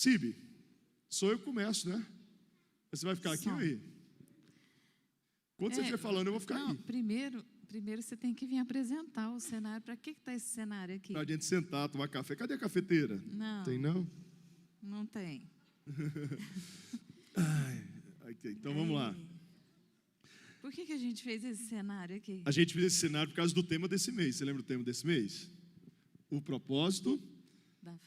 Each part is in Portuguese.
Cibi, sou eu que começo, né? Você vai ficar aqui ou aí? Quando você estiver falando, eu vou ficar aí. Primeiro você tem que vir apresentar o cenário. Para que está esse cenário aqui? Para a gente sentar, tomar café. Cadê a cafeteira? Não. Tem não? Não tem. Okay, então vamos lá. Por que a gente fez esse cenário aqui? A gente fez esse cenário por causa do tema desse mês. Você lembra do tema desse mês? O propósito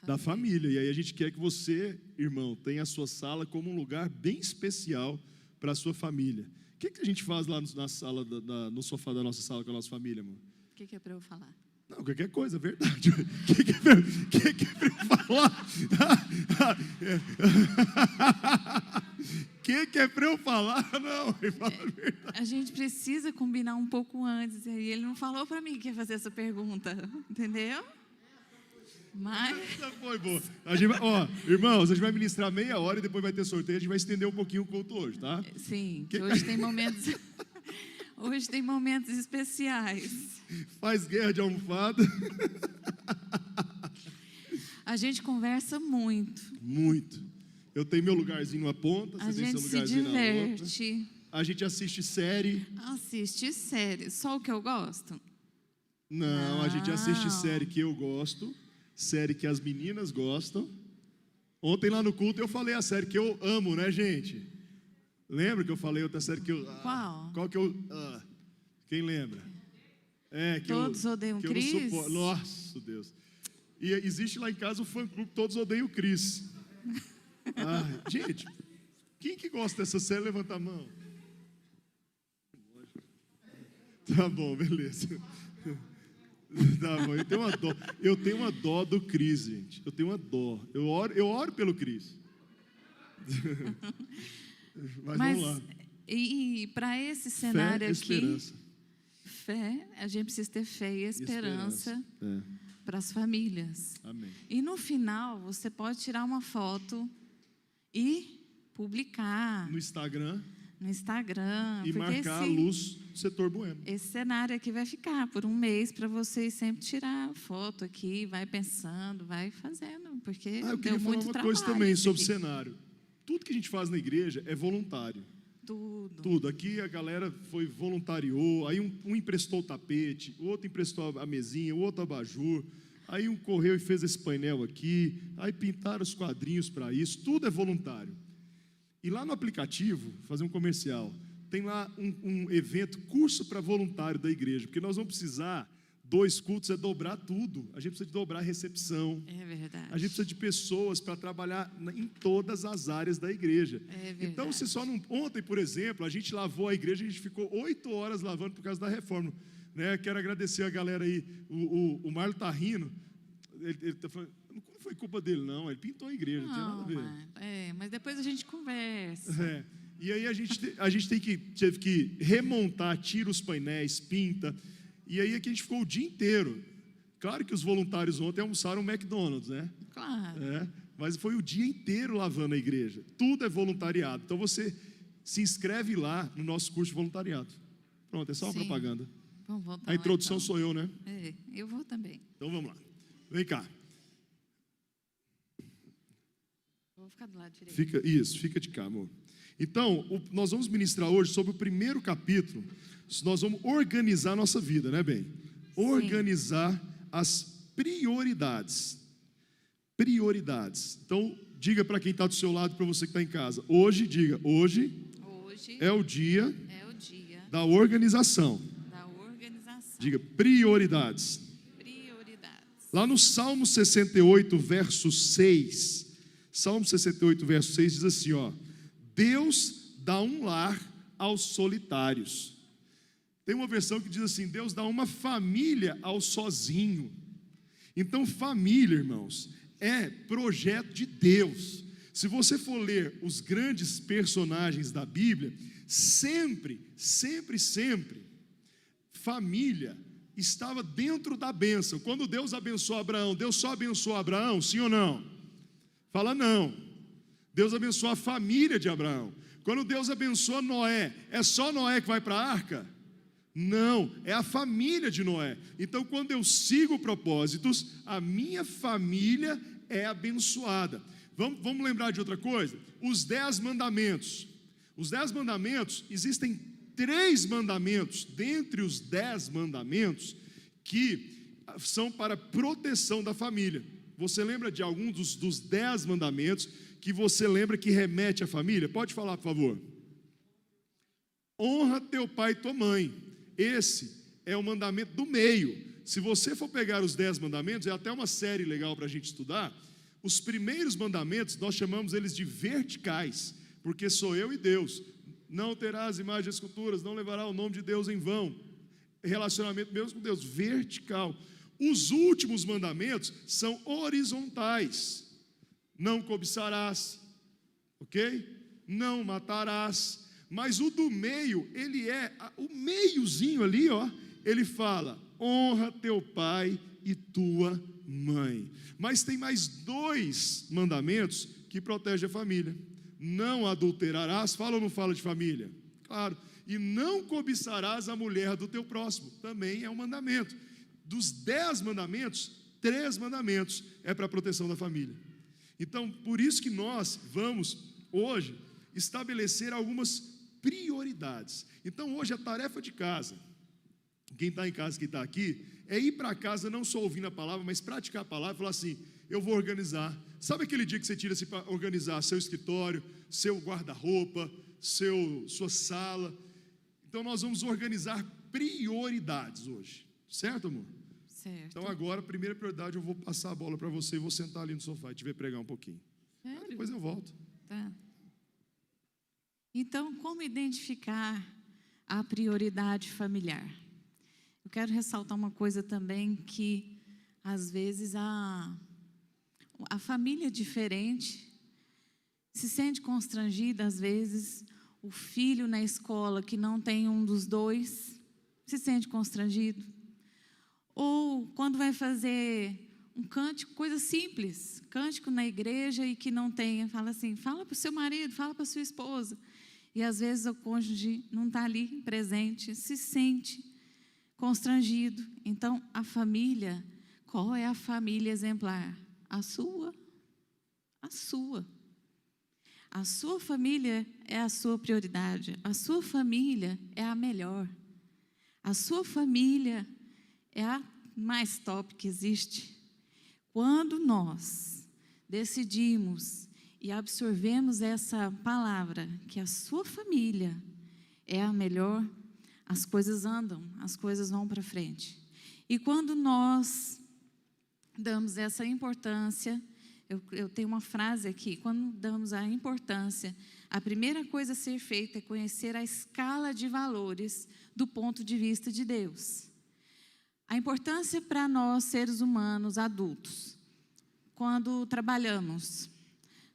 da família. E aí a gente quer que você, irmão, tenha a sua sala como um lugar bem especial para a sua família. O que a gente faz lá na sala, no sofá da nossa sala com a nossa família, amor? O que é para eu falar? Não, qualquer coisa, é verdade. O que é para eu falar? O que é para eu falar? Não, fala a verdade. A gente precisa combinar um pouco antes. E ele não falou para mim que ia fazer essa pergunta, entendeu? Mas... Essa foi boa. Irmãos, a gente vai ministrar meia hora e depois vai ter sorteio. A gente vai estender um pouquinho o culto hoje, tá? Sim, que hoje tem momentos... Hoje tem momentos especiais. Faz guerra de almofada. A gente conversa muito. Muito. Eu tenho meu lugarzinho numa ponta, você tem seu lugarzinho na outra. A gente se diverte. A gente assiste série. Assiste série. Só o que eu gosto? Não, a gente assiste série que eu gosto, série que as meninas gostam. Ontem lá no culto eu falei a série que eu amo, né, gente? Lembra que eu falei outra série que eu... Qual? Qual que eu... quem lembra? Que Todos odeiam que Chris? Nossa, Deus. E existe lá em casa o fã-clube Todos Odeiam Chris. Gente, quem que gosta dessa série, levanta a mão. Tá bom, beleza. Tá bom, eu tenho uma dó do Chris, gente. Eu tenho uma dó. Eu oro pelo Chris. Mas vamos lá. E para esse cenário esperança. Fé, a gente precisa ter fé e esperança para as famílias. Amém. E no final, você pode tirar uma foto e publicar. No Instagram. E marcar a luz do setor Boêmio. Esse cenário aqui vai ficar por um mês para vocês sempre tirar foto aqui, vai pensando, vai fazendo, porque eu queria falar uma coisa também sobre o cenário. Tudo que a gente faz na igreja é voluntário. Tudo. Aqui a galera voluntariou, aí um emprestou o tapete, o outro emprestou a mesinha, o outro abajur, aí um correu e fez esse painel aqui, aí pintaram os quadrinhos para isso, tudo é voluntário. E lá no aplicativo, fazer um comercial, tem lá um evento, curso para voluntário da igreja, porque nós vamos precisar, 2 cultos é dobrar tudo, a gente precisa de dobrar a recepção. É verdade. A gente precisa de pessoas para trabalhar em todas as áreas da igreja. É verdade. Então, você só não... Ontem, por exemplo, a gente lavou a igreja, a gente ficou 8 horas lavando por causa da reforma. Né? Quero agradecer a galera aí, o Marlon tá rindo, ele tá falando, não foi culpa dele não, ele pintou a igreja, não tinha nada a ver. Mas depois a gente conversa. E aí a gente teve que remontar, tira os painéis, pinta, e aí aqui a gente ficou o dia inteiro. Claro que os voluntários ontem almoçaram no McDonald's, né? Claro. Mas foi o dia inteiro lavando a igreja. Tudo é voluntariado. Então você se inscreve lá no nosso curso de voluntariado. Pronto, é só uma propaganda. Vamos voltar a introdução lá, então. Sou eu, né? Eu vou também. Então vamos lá. Vem cá. Vou ficar do lado direito. Fica de cá, amor. Então, nós vamos ministrar hoje sobre o primeiro capítulo. Nós vamos organizar a nossa vida, né, bem? Organizar as prioridades. Prioridades. Então, diga para quem está do seu lado e para você que está em casa. Hoje é o dia da organização. Diga prioridades. Lá no Salmo 68, verso 6. Salmo 68, verso 6 diz assim, Deus dá um lar aos solitários. Tem uma versão que diz assim, Deus dá uma família ao sozinho. Então família, irmãos, é projeto de Deus. Se você for ler os grandes personagens da Bíblia, sempre, família estava dentro da bênção. Quando Deus abençoou Abraão, Deus só abençoou Abraão, sim ou não? Fala não. Deus abençoou a família de Abraão. Quando Deus abençoa Noé, é só Noé que vai para a arca? Não, é a família de Noé. Então, quando eu sigo propósitos, a minha família é abençoada. Vamos lembrar de outra coisa? Os 10 mandamentos. Os 10 mandamentos, existem 3 mandamentos dentre os 10 mandamentos que são para proteção da família. Você lembra de algum dos 10 mandamentos que você lembra que remete à família? Pode falar, por favor. Honra teu pai e tua mãe. Esse é o mandamento do meio. Se você for pegar os 10 mandamentos, é até uma série legal para a gente estudar. Os primeiros mandamentos, nós chamamos eles de verticais, porque sou eu e Deus. Não terás imagens de esculturas, não levará o nome de Deus em vão. Relacionamento mesmo com Deus, vertical. Os últimos mandamentos são horizontais. Não cobiçarás, ok? Não matarás. Mas o do meio, ele é, o meiozinho ali, ó, ele fala, honra teu pai e tua mãe. Mas tem mais 2 mandamentos que protegem a família. Não adulterarás, fala ou não fala de família? Claro. E não cobiçarás a mulher do teu próximo, também é um mandamento. Dos 10 mandamentos, 3 mandamentos é para a proteção da família. Então, por isso que nós vamos, hoje, estabelecer algumas prioridades. Então, hoje, a tarefa de casa, quem está em casa, quem está aqui, é ir para casa não só ouvindo a palavra, mas praticar a palavra e falar assim, eu vou organizar. Sabe aquele dia que você tira-se para organizar seu escritório, seu guarda-roupa, sua sala? Então, nós vamos organizar prioridades hoje. Certo, amor? Certo. Então agora, primeira prioridade, eu vou passar a bola para você e vou sentar ali no sofá e te ver pregar um pouquinho. Sério? Depois eu volto. Tá. Então, como identificar a prioridade familiar? Eu quero ressaltar uma coisa também, que às vezes a família diferente se sente constrangida, às vezes o filho na escola que não tem um dos dois se sente constrangido. Ou quando vai fazer um cântico, coisa simples, cântico na igreja e que não tem, fala assim, fala para o seu marido, fala para a sua esposa. E às vezes o cônjuge não está ali presente, se sente constrangido. Então, a família, qual é a família exemplar? A sua. A sua. A sua família é a sua prioridade. A sua família é a melhor. A sua família é a mais top que existe. Quando nós decidimos e absorvemos essa palavra, que a sua família é a melhor, as coisas andam, as coisas vão para frente. E quando nós damos essa importância, eu tenho uma frase aqui, quando damos a importância, a primeira coisa a ser feita é conhecer a escala de valores do ponto de vista de Deus. A importância para nós, seres humanos, adultos, quando trabalhamos,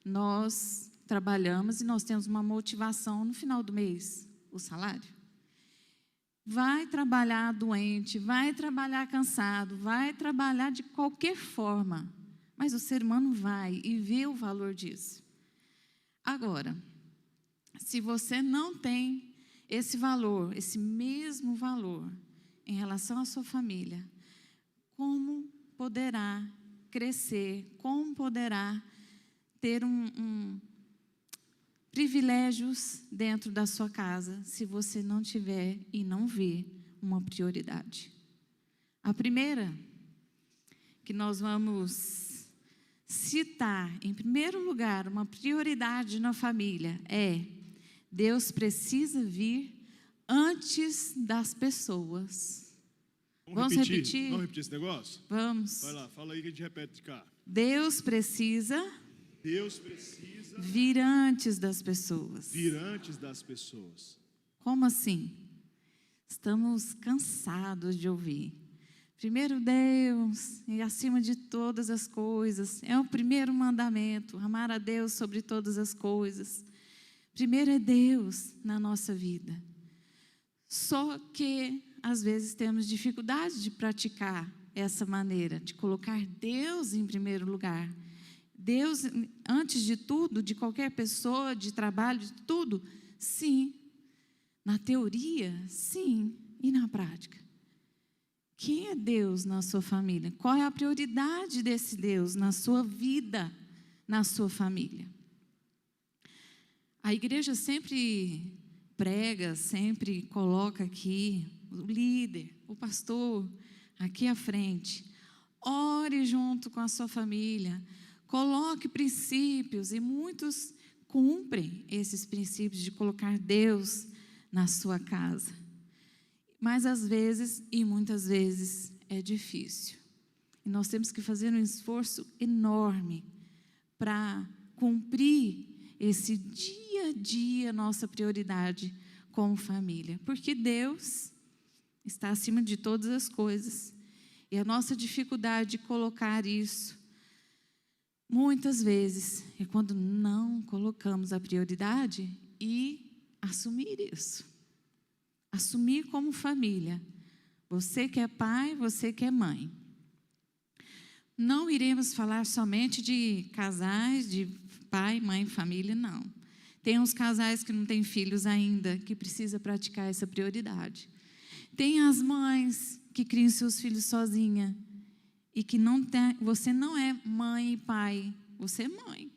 nós trabalhamos e nós temos uma motivação no final do mês, o salário. Vai trabalhar doente, vai trabalhar cansado, vai trabalhar de qualquer forma, mas o ser humano vai e vê o valor disso. Agora, se você não tem esse valor, esse mesmo valor, em relação à sua família, como poderá crescer, como poderá ter privilégios dentro da sua casa, se você não tiver e não vê uma prioridade? A primeira que nós vamos citar, em primeiro lugar, uma prioridade na família é: Deus precisa vir antes das pessoas. Vamos repetir? Vamos repetir esse negócio? Vamos. Vai lá, fala aí que a gente repete de cá. Deus precisa vir antes das pessoas. Vir antes das pessoas. Como assim? Estamos cansados de ouvir. Primeiro Deus, e acima de todas as coisas. É o primeiro mandamento, amar a Deus sobre todas as coisas. Primeiro é Deus na nossa vida. Só que, às vezes, temos dificuldade de praticar essa maneira, de colocar Deus em primeiro lugar. Deus, antes de tudo, de qualquer pessoa, de trabalho, de tudo, sim. Na teoria, sim. E na prática? Quem é Deus na sua família? Qual é a prioridade desse Deus na sua vida, na sua família. A igreja sempre prega, sempre coloca aqui o líder, o pastor, aqui à frente. Ore junto com a sua família, coloque princípios, e muitos cumprem esses princípios de colocar Deus na sua casa. Mas às vezes, e muitas vezes, é difícil. E nós temos que fazer um esforço enorme para cumprir esse dia a dia, nossa prioridade como família. Porque Deus está acima de todas as coisas. E a nossa dificuldade de colocar isso, muitas vezes, é quando não colocamos a prioridade e assumir isso. Assumir como família. Você que é pai, você que é mãe. Não iremos falar somente de casais, de pai, mãe, família, não. Tem uns casais que não têm filhos ainda, que precisa praticar essa prioridade. Tem as mães que criam seus filhos sozinha e que não tem, você não é mãe e pai, você é mãe.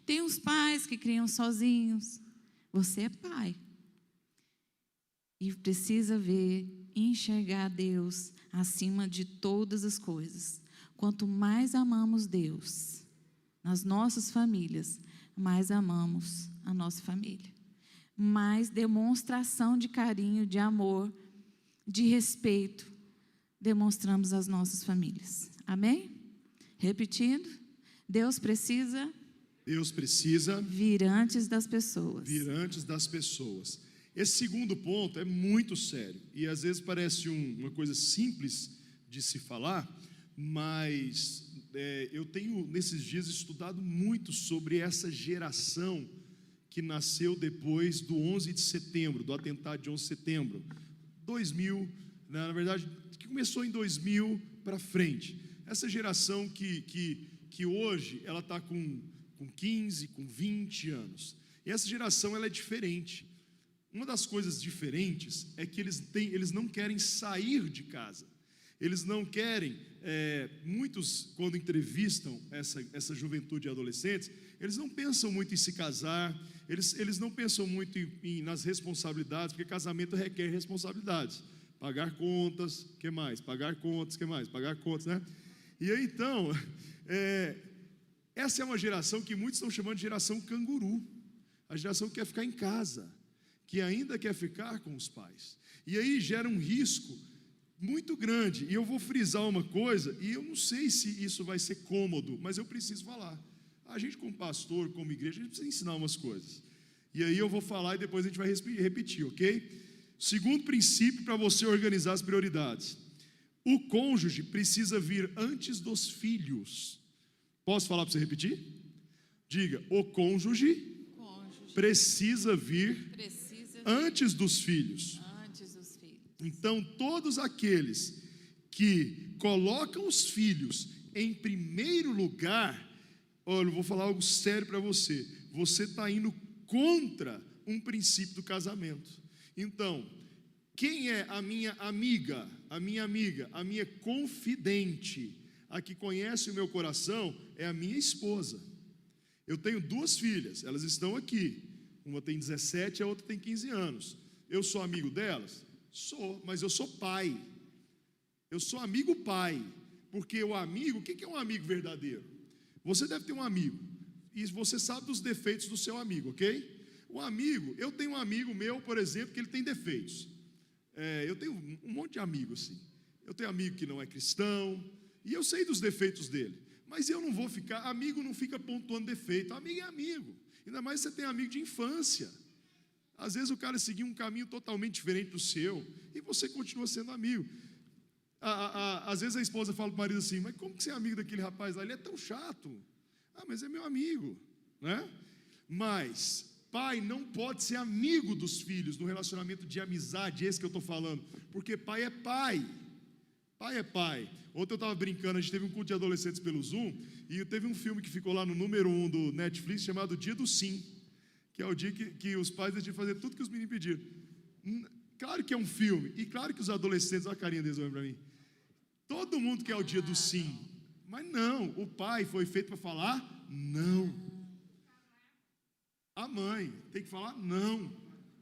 Tem os pais que criam sozinhos, você é pai. E precisa ver, enxergar Deus acima de todas as coisas. Quanto mais amamos Deus nas nossas famílias, mais amamos a nossa família. Mais demonstração de carinho, de amor, de respeito, demonstramos às nossas famílias. Amém? Repetindo, Deus precisa vir antes das pessoas. Vir antes das pessoas. Esse segundo ponto é muito sério, e às vezes parece uma coisa simples de se falar, mas eu tenho nesses dias estudado muito sobre essa geração que nasceu depois do 11 de setembro, do atentado de 11 de setembro, 2000, na verdade, que começou em 2000 para frente. Essa geração que hoje ela está com 15, com 20 anos, e essa geração ela é diferente. Uma das coisas diferentes é que eles não querem sair de casa. Eles não querem, muitos quando entrevistam essa juventude e adolescentes, eles não pensam muito em se casar, eles não pensam muito nas responsabilidades, porque casamento requer responsabilidades. Pagar contas, o que mais? Pagar contas, o que mais? Pagar contas, né? E aí então, essa é uma geração que muitos estão chamando de geração canguru. A geração que quer ficar em casa, que ainda quer ficar com os pais. E aí gera um risco muito grande. E eu vou frisar uma coisa, e eu não sei se isso vai ser cômodo, mas eu preciso falar. A gente como pastor, como igreja, a gente precisa ensinar umas coisas. E aí eu vou falar e depois a gente vai repetir, ok? Segundo princípio para você organizar as prioridades. O cônjuge precisa vir antes dos filhos. Posso falar para você repetir? Diga, o cônjuge precisa vir antes dos filhos. Então, todos aqueles que colocam os filhos em primeiro lugar, olha, eu vou falar algo sério para você. Você está indo contra um princípio do casamento. Então, quem é a minha amiga, a minha confidente, a que conhece o meu coração, é a minha esposa. Eu tenho 2 filhas, elas estão aqui. Uma tem 17, a outra tem 15 anos. Eu sou amigo delas? Sou, mas eu sou pai. Eu sou amigo pai. Porque o amigo, o que é um amigo verdadeiro? Você deve ter um amigo, e você sabe dos defeitos do seu amigo, ok? O amigo, eu tenho um amigo meu, por exemplo, que ele tem defeitos. Eu tenho um monte de amigos assim. Eu tenho amigo que não é cristão, e eu sei dos defeitos dele. Mas eu não vou ficar, amigo não fica pontuando defeito, amigo é amigo. Ainda mais se você tem amigo de infância. Às vezes o cara seguiu um caminho totalmente diferente do seu, e você continua sendo amigo. Às vezes a esposa fala para o marido assim, mas como que você é amigo daquele rapaz lá? Ele é tão chato. Mas é meu amigo, né? Mas pai não pode ser amigo dos filhos no relacionamento de amizade, esse que eu estou falando, porque pai é pai. Pai é pai. Ontem eu estava brincando, a gente teve um culto de adolescentes pelo Zoom, e teve um filme que ficou lá no número 1 do Netflix, chamado Dia do Sim, que é o dia que os pais decidem fazer tudo que os meninos pediram. Claro que é um filme, e claro que os adolescentes, olha a carinha deles olhando para mim, todo mundo quer o dia do sim, Mas não, o pai foi feito para falar não. A mãe tem que falar não.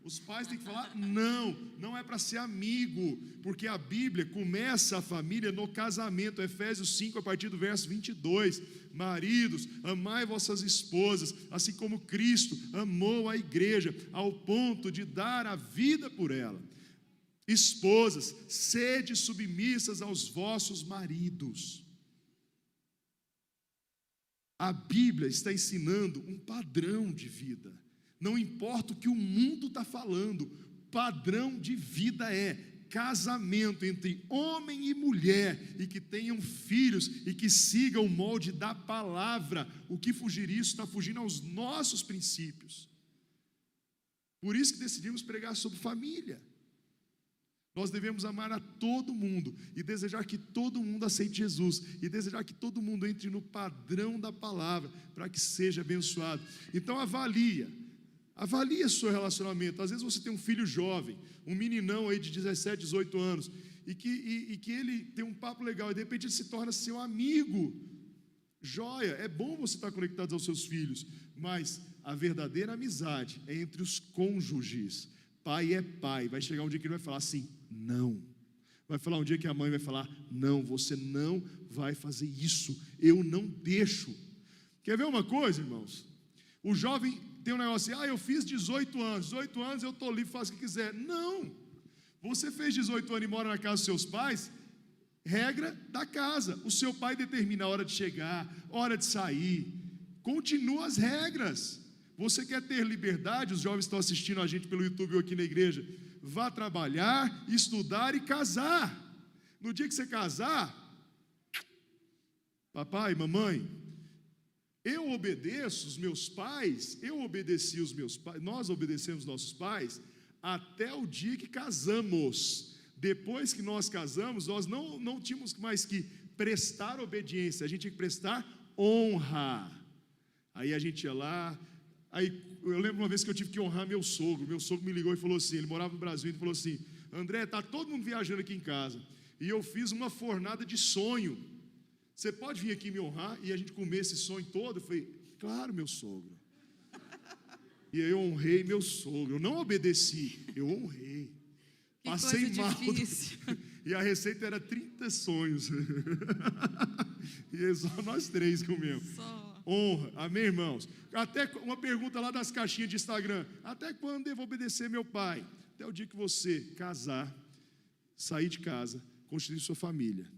Os pais têm que falar não. Não é para ser amigo, porque a Bíblia começa a família no casamento. Efésios 5, a partir do verso 22. Maridos, amai vossas esposas, assim como Cristo amou a igreja, ao ponto de dar a vida por ela. Esposas, sede submissas aos vossos maridos. A Bíblia está ensinando um padrão de vida. Não importa o que o mundo está falando, padrão de vida é casamento entre homem e mulher, e que tenham filhos, e que sigam o molde da palavra. O que fugir isso está fugindo aos nossos princípios. Por isso que decidimos pregar sobre família. Nós devemos amar a todo mundo, e desejar que todo mundo aceite Jesus, e desejar que todo mundo entre no padrão da palavra, para que seja abençoado. Então avalie seu relacionamento. Às vezes você tem um filho jovem, um meninão aí de 17, 18 anos, e que ele tem um papo legal, e de repente ele se torna seu amigo. Joia, é bom você estar conectado aos seus filhos, mas a verdadeira amizade é entre os cônjuges. Pai é pai. Vai chegar um dia que ele vai falar assim, não. Vai falar um dia que a mãe vai falar, não, você não vai fazer isso, eu não deixo. Quer ver uma coisa, irmãos? O jovem tem um negócio assim, eu fiz 18 anos eu estou livre, faço o que quiser. Não, você fez 18 anos e mora na casa dos seus pais, regra da casa, o seu pai determina a hora de chegar, hora de sair, continua as regras. Você quer ter liberdade? Os jovens estão assistindo a gente pelo YouTube ou aqui na igreja, vá trabalhar, estudar e casar. No dia que você casar, papai, mamãe, eu obedeço os meus pais, nós obedecemos nossos pais até o dia que casamos. Depois que nós casamos, nós não tínhamos mais que prestar obediência, a gente tinha que prestar honra. Aí a gente ia lá, eu lembro uma vez que eu tive que honrar meu sogro me ligou e falou assim, ele morava no Brasil, ele falou assim, André, está todo mundo viajando aqui em casa, e eu fiz uma fornada de sonho, você pode vir aqui me honrar, e a gente comer esse sonho todo? Eu falei, claro, meu sogro. E aí eu honrei meu sogro, eu não obedeci, eu honrei. Que passei mal, difícil. E a receita era 30 sonhos, e é só nós 3 comemos. Honra, amém, irmãos? Até uma pergunta lá das caixinhas de Instagram, até quando devo obedecer meu pai? Até o dia que você casar, sair de casa, constituir sua família.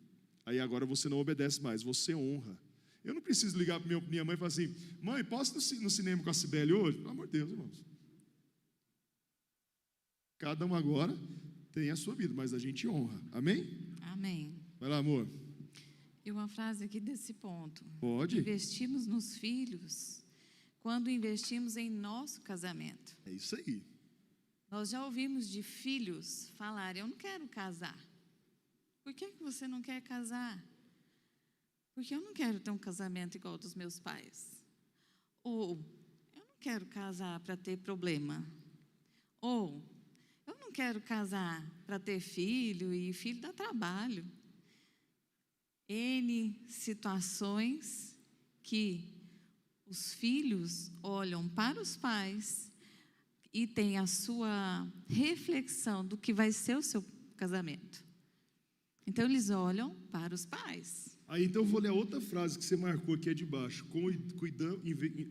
Aí agora você não obedece mais, você honra. Eu não preciso ligar para minha mãe e falar assim, mãe, posso ir no cinema com a Cibele hoje? Pelo amor de Deus, irmãos. Cada um agora tem a sua vida, mas a gente honra, amém? Amém. Vai lá, amor. E uma frase aqui desse ponto. Pode. Investimos nos filhos quando investimos em nosso casamento. É isso aí. Nós já ouvimos de filhos falarem, eu não quero casar. Por que você não quer casar? Porque eu não quero ter um casamento igual ao dos meus pais. Ou, eu não quero casar para ter problema. Ou, eu não quero casar para ter filho, e filho dá trabalho. N situações que os filhos olham para os pais e têm a sua reflexão do que vai ser o seu casamento. Então, eles olham para os pais. Aí, então, eu vou ler a outra frase que você marcou aqui de baixo.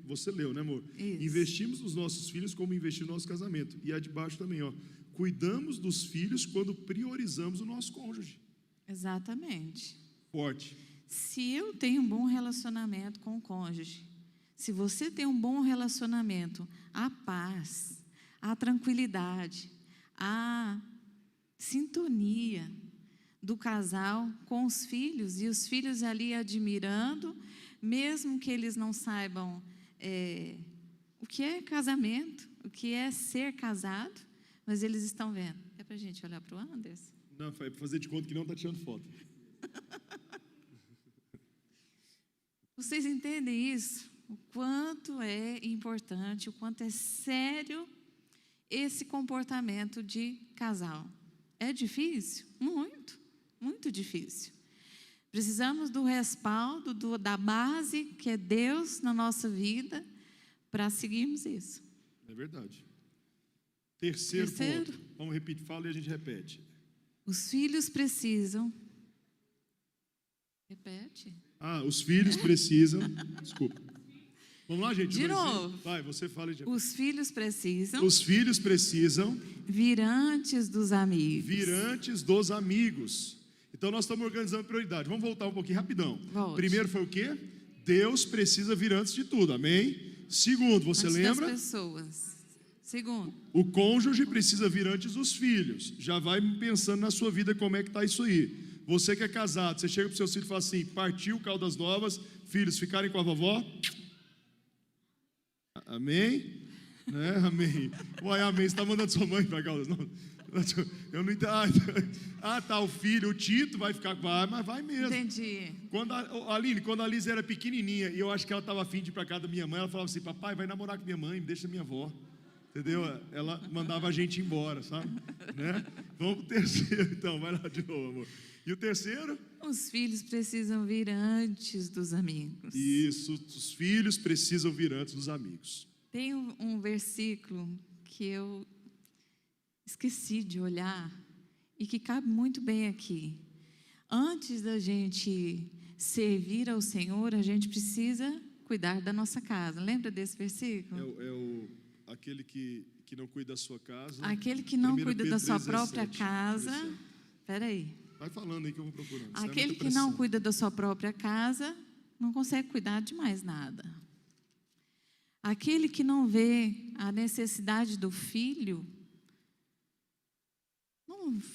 Você leu, né, amor? Isso. Investimos nos nossos filhos como investimos no nosso casamento. E a de baixo também, ó. Cuidamos dos filhos quando priorizamos o nosso cônjuge. Exatamente. Forte. Se eu tenho um bom relacionamento com o cônjuge, se você tem um bom relacionamento, a paz, a tranquilidade, a sintonia do casal com os filhos, e os filhos ali admirando, mesmo que eles não saibam o que é casamento, o que é ser casado, mas eles estão vendo. É para a gente olhar para o Anderson? Não, é para fazer de conta que não está tirando foto. Vocês entendem isso? O quanto é importante, o quanto é sério esse comportamento de casal. É difícil? Muito, muito difícil. Precisamos do respaldo, da base, que é Deus na nossa vida, para seguirmos isso. É verdade. Terceiro ponto. Vamos repetir, fala e a gente repete. Os filhos precisam... Repete. Os filhos precisam... Desculpa. Vamos lá, gente. De novo. Vai, você fala. Os filhos precisam... Os filhos precisam... vir antes dos amigos. Vir antes dos amigos. Então, nós estamos organizando prioridade. Vamos voltar um pouquinho, rapidão. Volte. Primeiro foi o quê? Deus precisa vir antes de tudo, amém? Segundo, você antes lembra? das pessoas. Segundo. O cônjuge precisa vir antes dos filhos. Já vai pensando na sua vida como é que está isso aí. Você que é casado, você chega para os seus filhos e fala assim: partiu Caldas Novas, filhos ficarem com a vovó. Amém? Né? Amém. Uai, amém. Você está mandando sua mãe para Caldas Novas? Eu não entendo. Tá, o filho, o Tito vai ficar com a... Mas vai mesmo. Entendi. Quando a Liz era pequenininha, e eu acho que ela estava afim de ir para casa da minha mãe, ela falava assim: papai, vai namorar com minha mãe, me deixa minha avó. Entendeu? Ela mandava a gente embora, sabe? Né? Vamos pro terceiro, então. Vai lá de novo, amor. E o terceiro? Os filhos precisam vir antes dos amigos. Isso, os filhos precisam vir antes dos amigos. Tem um versículo que eu esqueci de olhar e que cabe muito bem aqui. Antes da gente servir ao Senhor, a gente precisa cuidar da nossa casa. Lembra desse versículo? Aquele que não cuida da sua casa. Aquele que não cuida da sua própria 17, casa. 17. Espera aí. Vai falando aí que eu vou procurando. Aquele que não cuida da sua própria casa não consegue cuidar de mais nada. Aquele que não vê a necessidade do filho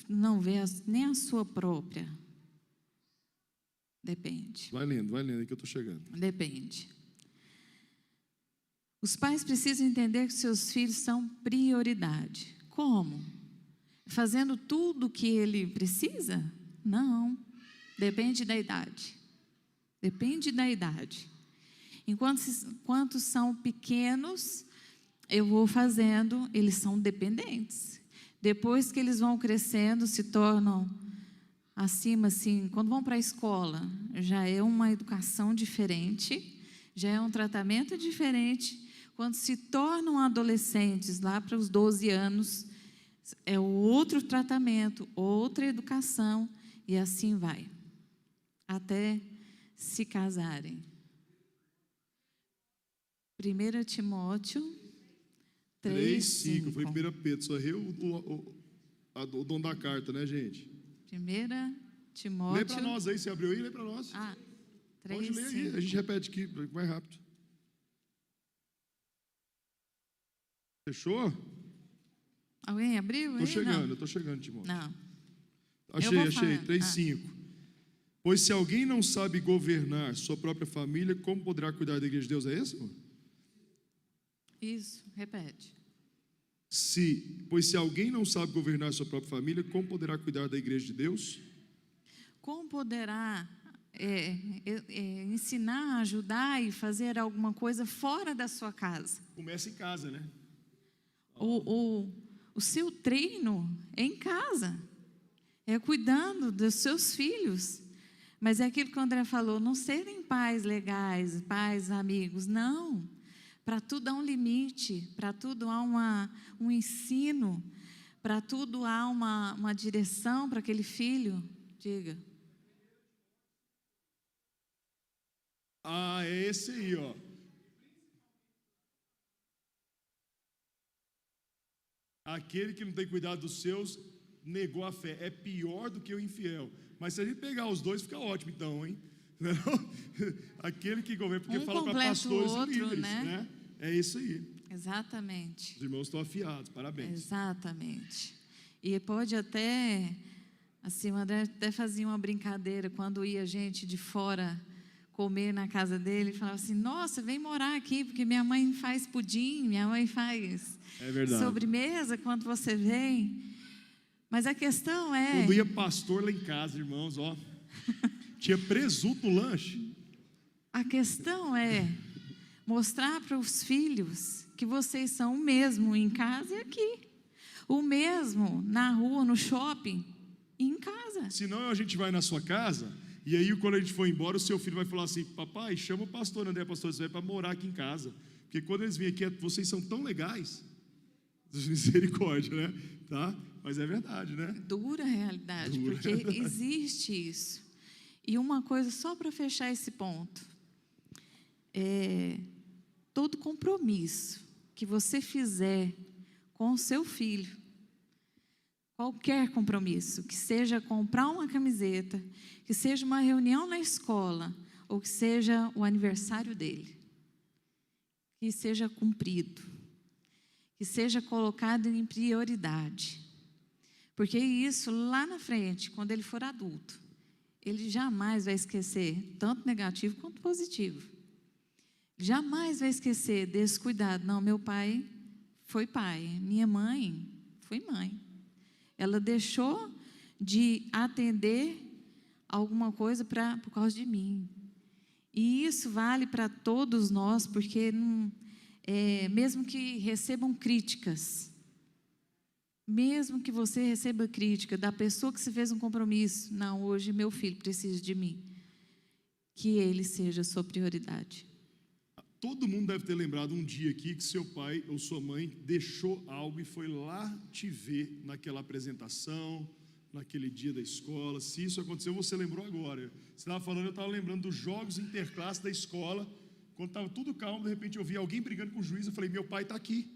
não vê nem a sua própria. Depende. Vai lendo aí que eu estou chegando. Depende. Os pais precisam entender que seus filhos são prioridade. Como? Fazendo tudo o que ele precisa? Não. Depende da idade. Depende da idade. Enquanto são pequenos, eu vou fazendo, eles são dependentes. Depois que eles vão crescendo, se tornam acima, assim, quando vão para a escola, já é uma educação diferente, já é um tratamento diferente. Quando se tornam adolescentes, lá para os 12 anos, é outro tratamento, outra educação, e assim vai, até se casarem. 1 Timóteo 3:5. Foi 1 Pedro, só errei o dono da carta, né, gente? 1 Timóteo... Lê para nós aí, você abriu aí, lê para nós. 3, pode ler aí, a gente repete aqui, mais rápido. Fechou? Alguém abriu? Eu estou chegando, Timóteo. Não. Achei, 3:5. Pois se alguém não sabe governar sua própria família, como poderá cuidar da igreja de Deus? É esse, amor? Isso, repete. Pois se alguém não sabe governar sua própria família, como poderá cuidar da igreja de Deus? Como poderá ensinar, ajudar e fazer alguma coisa fora da sua casa? Começa em casa, né? O seu treino é em casa, é cuidando dos seus filhos. Mas é aquilo que o André falou, não serem pais legais, pais amigos, não. Para tudo há um limite, para tudo há um ensino, para tudo há uma direção para aquele filho. Diga. É esse aí, ó. Aquele que não tem cuidado dos seus, negou a fé. É pior do que o infiel. Mas se a gente pegar os dois, fica ótimo então, hein? Não? Aquele que governa, porque fala para pastores e líderes, né? É isso aí. Exatamente. Os irmãos estão afiados, parabéns. Exatamente. E pode até, assim, o André até fazia uma brincadeira, quando ia gente de fora comer na casa dele, falava assim: nossa, vem morar aqui, porque minha mãe faz pudim, minha mãe faz sobremesa quando você vem. Mas a questão é... Quando ia pastor lá em casa, irmãos, ó, tinha presunto no lanche. A questão é mostrar para os filhos que vocês são o mesmo em casa e aqui. O mesmo na rua, no shopping e em casa. Senão a gente vai na sua casa E aí, quando a gente for embora, o seu filho vai falar assim: papai, chama o pastor André, pastor Zé, para morar aqui em casa. Porque quando eles vêm aqui, vocês são tão legais. Misericórdia, né? Tá? Mas é verdade, né? Dura realidade, Dura porque realidade. existe isso. E uma coisa, só para fechar esse ponto, todo compromisso que você fizer com o seu filho, qualquer compromisso, que seja comprar uma camiseta, que seja uma reunião na escola, ou que seja o aniversário dele, que seja cumprido, que seja colocado em prioridade. Porque isso, lá na frente, quando ele for adulto, ele jamais vai esquecer, tanto negativo quanto positivo. Jamais vai esquecer desse cuidado. Não, meu pai foi pai, minha mãe foi mãe. Ela deixou de atender alguma coisa por causa de mim. E isso vale para todos nós, porque mesmo que recebam críticas, mesmo que você receba crítica da pessoa que se fez um compromisso, não, hoje meu filho precisa de mim, que ele seja a sua prioridade. Todo mundo deve ter lembrado um dia aqui que seu pai ou sua mãe deixou algo e foi lá te ver naquela apresentação, naquele dia da escola. Se isso aconteceu, você lembrou agora. Você estava falando, eu estava lembrando dos jogos interclasse da escola. Quando estava tudo calmo, de repente eu vi alguém brigando com o juiz. Eu falei, meu pai está aqui.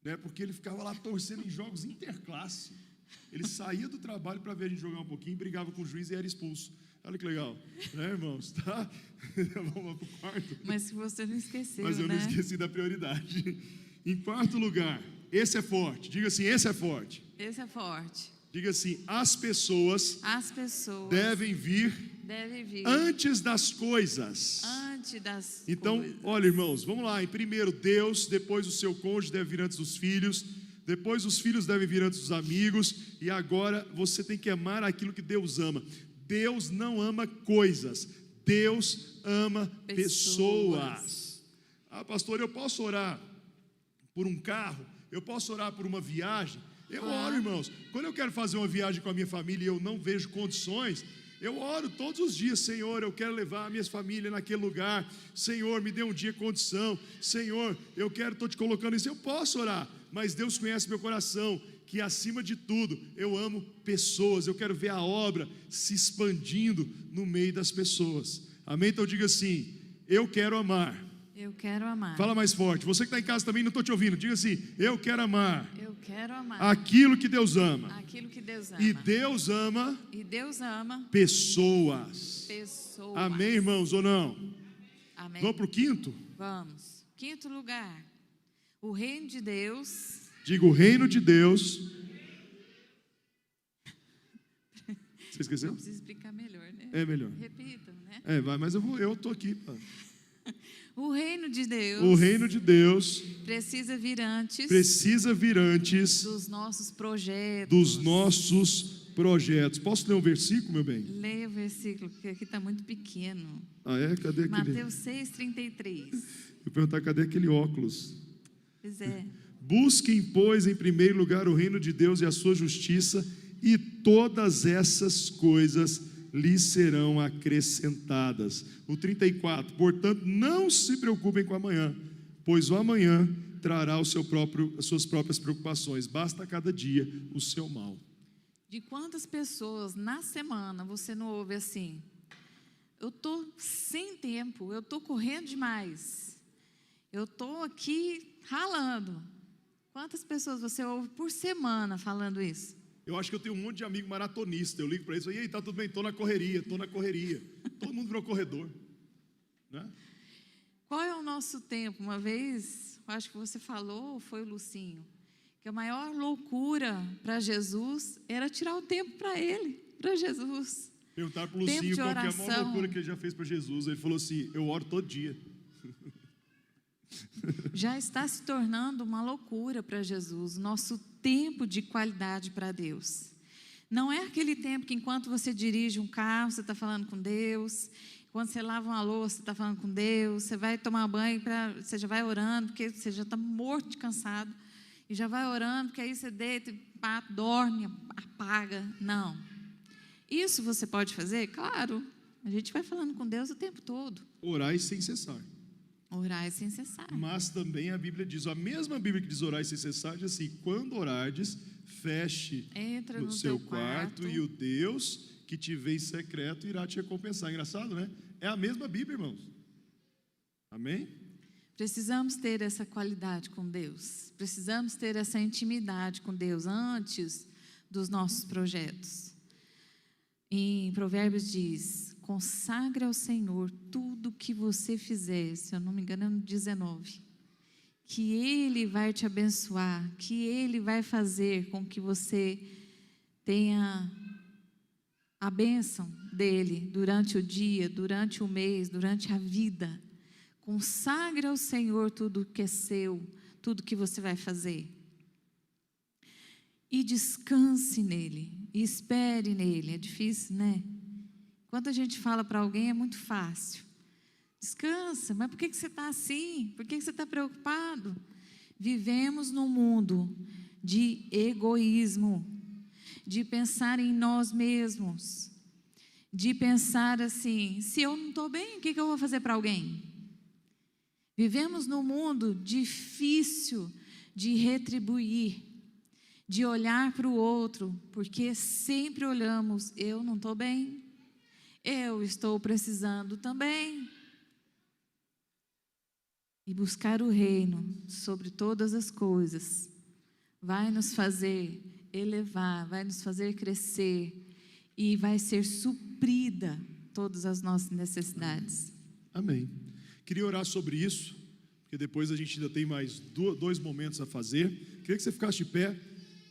Né? Porque ele ficava lá torcendo em jogos interclasse. Ele saía do trabalho para ver a gente jogar um pouquinho, brigava com o juiz e era expulso. Olha que legal, né, irmãos? Tá? Vamos para o quarto. Mas se você não esqueceu, Mas eu não esqueci da prioridade. Em quarto lugar, esse é forte. Diga assim, esse é forte. Esse é forte. Diga assim, as pessoas devem vir antes das coisas. Então, olha, irmãos, vamos lá. Em primeiro, Deus, depois o seu cônjuge deve vir antes dos filhos, depois os filhos devem vir antes dos amigos, e agora você tem que amar aquilo que Deus ama. Deus não ama coisas, Deus ama pessoas. Ah, pastor, eu posso orar por um carro, eu posso orar por uma viagem. Eu oro, irmãos. Quando eu quero fazer uma viagem com a minha família e eu não vejo condições, eu oro todos os dias: Senhor, eu quero levar a minha família naquele lugar. Senhor, me dê um dia condição. Senhor, eu estou te colocando isso. Eu posso orar, mas Deus conhece meu coração, que acima de tudo, eu amo pessoas. Eu quero ver a obra se expandindo no meio das pessoas. Amém? Então diga assim, eu quero amar. Eu quero amar. Fala mais forte. Você que está em casa também, não estou te ouvindo. Diga assim, eu quero amar. Eu quero amar. Aquilo que Deus ama. Aquilo que Deus ama. E Deus ama. E Deus ama. Pessoas. Amém, irmãos, ou não? Amém. Vamos para o quinto? Vamos. Quinto lugar. O reino de Deus. Diga, o reino de Deus. Você esqueceu? Não precisa explicar melhor, né? É melhor. Repitam, né? Vai, mas eu estou aqui. O reino de Deus. O reino de Deus precisa vir antes. Dos nossos projetos. Dos nossos projetos. Posso ler um versículo, meu bem? Leia o versículo, porque aqui está muito pequeno. Ah, é? Cadê aquele? Mateus 6:33. Eu perguntar, cadê aquele óculos? Pois é. Busquem, pois, em primeiro lugar o reino de Deus e a sua justiça, e todas essas coisas lhes serão acrescentadas. O 34, portanto, não se preocupem com amanhã, pois o amanhã trará as suas próprias preocupações. Basta a cada dia o seu mal. De quantas pessoas na semana você não ouve assim: eu estou sem tempo, eu estou correndo demais, eu estou aqui ralando. Quantas pessoas você ouve por semana falando isso? Eu acho que eu tenho um monte de amigo maratonista. Eu ligo para eles e falo, e aí, tá tudo bem? Estou na correria. Todo mundo virou corredor, né? Qual é o nosso tempo? Uma vez, eu acho que você falou, ou foi o Lucinho, que a maior loucura para Jesus era tirar o tempo para Ele, para Jesus. Perguntaram para o Lucinho qual que é a maior loucura que ele já fez para Jesus. Ele falou assim, eu oro todo dia. Já está se tornando uma loucura para Jesus, nosso tempo de qualidade para Deus. Não é aquele tempo que enquanto você dirige um carro, você está falando com Deus, quando você lava uma louça, você está falando com Deus, você vai tomar banho, você já vai orando, porque você já está morto de cansado, e já vai orando, porque aí você deita, dorme, apaga. Não. Isso você pode fazer? Claro. A gente vai falando com Deus o tempo todo. Orai sem cessar. Orai sem cessar. Mas também a Bíblia diz, a mesma Bíblia que diz orai sem cessar, diz assim, quando orardes, feche Entra no no seu teu quarto e o Deus que te vê em secreto irá te recompensar. Engraçado, né? É a mesma Bíblia, irmãos. Amém? Precisamos ter essa qualidade com Deus. Precisamos ter essa intimidade com Deus antes dos nossos projetos. Em Provérbios diz, consagre ao Senhor tudo que você fizer, se eu não me engano é no 19, que Ele vai te abençoar, que Ele vai fazer com que você tenha a bênção dEle durante o dia, durante o mês, durante a vida. Consagre ao Senhor tudo que é seu, tudo que você vai fazer. E descanse nele, e espere nele. É difícil, né? Quando a gente fala para alguém é muito fácil. Descansa, mas por que você está assim? Por que você está preocupado? Vivemos num mundo de egoísmo, de pensar em nós mesmos, de pensar assim, se eu não estou bem, o que eu vou fazer para alguém? Vivemos num mundo difícil de retribuir, de olhar para o outro, porque sempre olhamos, eu não estou bem, eu estou precisando também. E buscar o reino sobre todas as coisas vai nos fazer elevar, vai nos fazer crescer e vai ser suprida todas as nossas necessidades. Amém. Queria orar sobre isso, porque depois a gente ainda tem mais dois momentos a fazer. Queria que você ficasse de pé.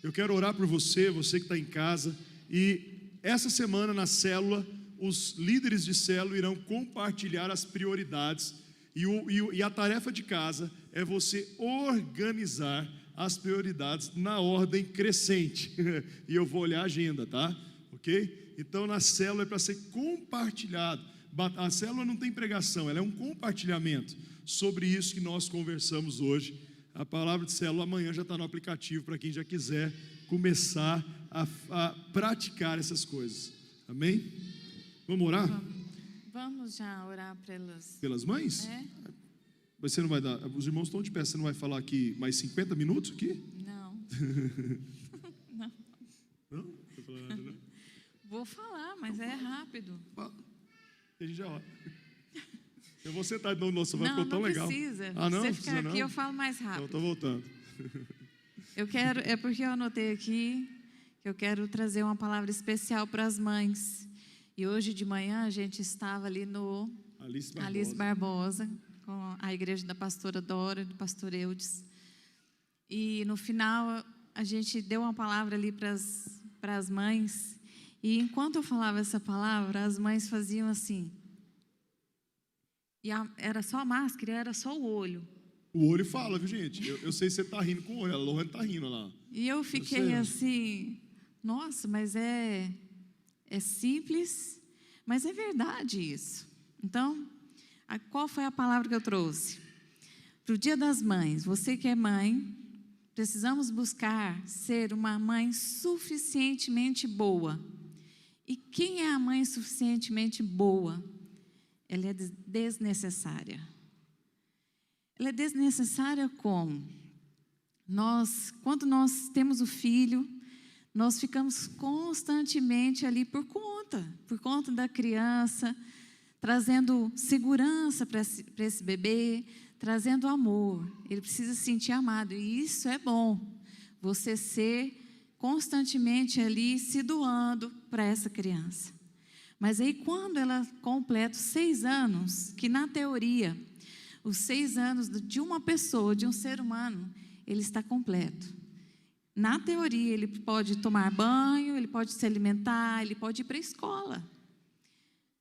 Eu quero orar por você, você que está em casa. E essa semana na célula, os líderes de célula irão compartilhar as prioridades. E a tarefa de casa é você organizar as prioridades na ordem crescente. E eu vou olhar a agenda, tá? Ok? Então na célula é para ser compartilhado. A célula não tem pregação, ela é um compartilhamento sobre isso que nós conversamos hoje. A palavra de célula amanhã já está no aplicativo para quem já quiser começar a praticar essas coisas. Amém? Vamos orar? Vamos já orar pelas mães? É? Mas você não vai dar, os irmãos estão de pé, você não vai falar aqui mais 50 minutos aqui? Não. Não. Não? Não vai falar nada, não? Vou falar, mas é rápido. A gente já ora. Eu vou sentar de novo, nossa, vai ficar tão legal. Não precisa. Ah, não? Você Precisa ficar aqui, não? eu falo mais rápido. Então, estou voltando. É porque eu anotei aqui que eu quero trazer uma palavra especial para as mães. E hoje de manhã a gente estava ali no Alice Barbosa, com a igreja da pastora Dora e do pastor Eudes. E no final a gente deu uma palavra ali para as mães. E enquanto eu falava essa palavra, as mães faziam assim. E era só a máscara, era só o olho. O olho fala, viu, gente? Eu sei se você está rindo com o olho, a Lohane está rindo lá. E eu fiquei assim, nossa, mas é simples, mas é verdade isso. Então, qual foi a palavra que eu trouxe? Para o Dia das Mães, você que é mãe, precisamos buscar ser uma mãe suficientemente boa. E quem é a mãe suficientemente boa? Ela é desnecessária. Ela é desnecessária como? Quando nós temos o filho, nós ficamos constantemente ali por conta da criança, trazendo segurança para esse bebê, trazendo amor. Ele precisa se sentir amado, e isso é bom, você ser constantemente ali se doando para essa criança. Mas aí quando ela completa os 6 anos, que na teoria, os 6 anos de uma pessoa, de um ser humano, ele está completo. Na teoria, ele pode tomar banho, ele pode se alimentar, ele pode ir para a escola.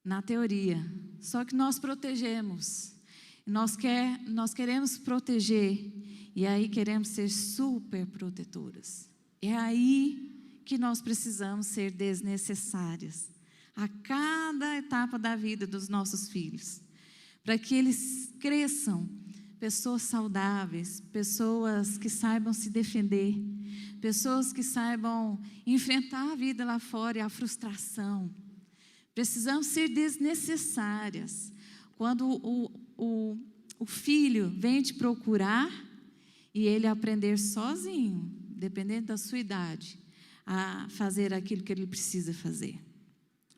Na teoria. Só que nós protegemos. Nós queremos proteger. E aí queremos ser super protetoras. É aí que nós precisamos ser desnecessárias. A cada etapa da vida dos nossos filhos. Para que eles cresçam pessoas saudáveis, pessoas que saibam se defender, pessoas que saibam enfrentar a vida lá fora e a frustração. Precisamos ser desnecessárias. Quando o filho vem te procurar e ele aprender sozinho, dependendo da sua idade, a fazer aquilo que ele precisa fazer,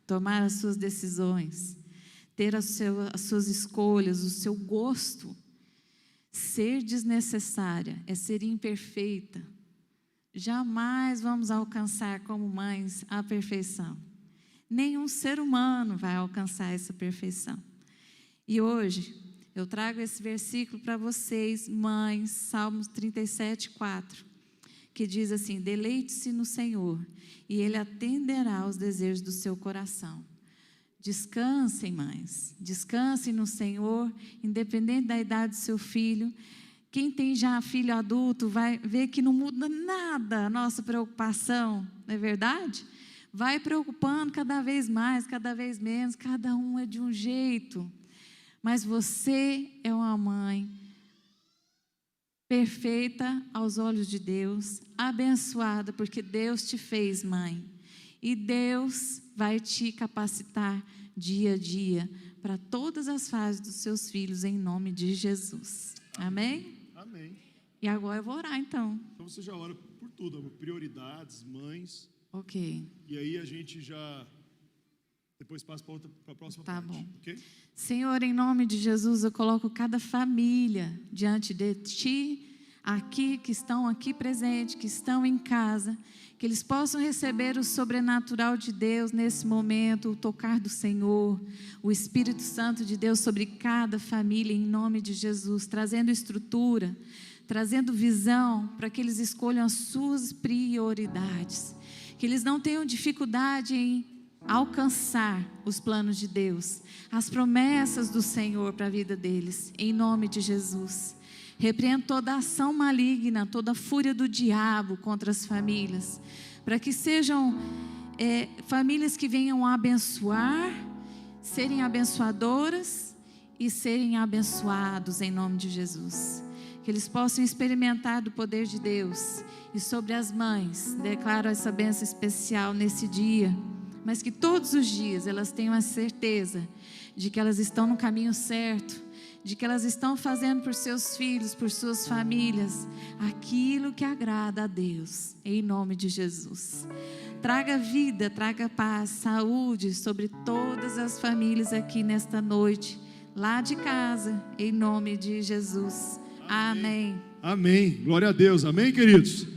tomar as suas decisões, ter as suas escolhas, o seu gosto. Ser desnecessária é ser imperfeita. Jamais vamos alcançar como mães a perfeição. Nenhum ser humano vai alcançar essa perfeição. E hoje eu trago esse versículo para vocês, mães, Salmos 37:4, que diz assim: deleite-se no Senhor e Ele atenderá aos desejos do seu coração. Descansem, mães, descansem no Senhor, independente da idade do seu filho. Quem tem já filho adulto vai ver que não muda nada a nossa preocupação, não é verdade? Vai preocupando cada vez mais, cada vez menos, cada um é de um jeito. Mas você é uma mãe perfeita aos olhos de Deus, abençoada, porque Deus te fez mãe. E Deus vai te capacitar dia a dia para todas as fases dos seus filhos, em nome de Jesus. Amém? Amém. E agora eu vou orar, então. Então você já ora por tudo, prioridades, mães. Ok. E aí a gente já depois passa para a próxima parte. Tá bom. Okay? Senhor, em nome de Jesus, eu coloco cada família diante de Ti, aqui, que estão aqui presentes, que estão em casa, que eles possam receber o sobrenatural de Deus nesse momento, o tocar do Senhor, o Espírito Santo de Deus sobre cada família, em nome de Jesus, trazendo estrutura, trazendo visão, para que eles escolham as suas prioridades, que eles não tenham dificuldade em alcançar os planos de Deus, as promessas do Senhor para a vida deles, em nome de Jesus. Repreendo toda ação maligna, toda a fúria do diabo contra as famílias, para que sejam famílias que venham a abençoar, serem abençoadoras e serem abençoados em nome de Jesus. Que eles possam experimentar do poder de Deus. E sobre as mães, declaro essa bênção especial nesse dia, mas que todos os dias elas tenham a certeza de que elas estão no caminho certo, de que elas estão fazendo por seus filhos, por suas famílias, aquilo que agrada a Deus, em nome de Jesus. Traga vida, traga paz, saúde sobre todas as famílias aqui nesta noite, lá de casa, em nome de Jesus. Amém. Amém. Glória a Deus. Amém, queridos?